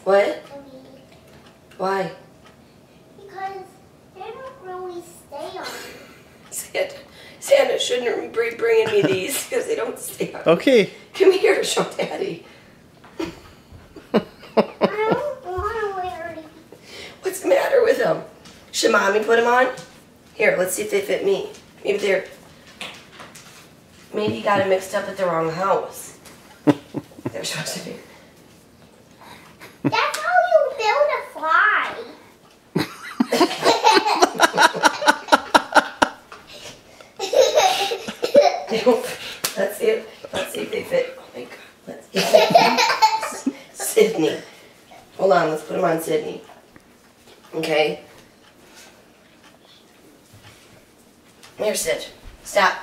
What? for me. Why? Because they don't really stay on me. Santa shouldn't be bringing me these because they don't stay on. Okay. Come here, show Daddy. I don't want to wear these. What's the matter with them? Should Mommy put them on? Here, let's see if they fit me. Maybe they're... Maybe you got them mixed up at the wrong house. They're supposed to be... That's how you build a fly. Let's see if they fit. Oh my God. Let's see if they fit. Sydney. Hold on, let's put them on Sydney. Okay. Here, Sid. Stop.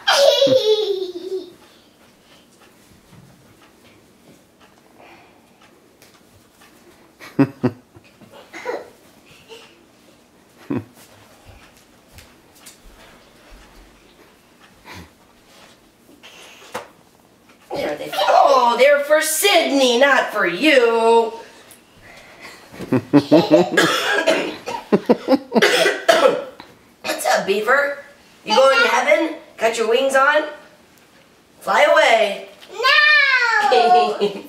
There they go. Oh, they're for Sydney, not for you. What's up, Beaver? You going to heaven? Got your wings on? Fly away. No!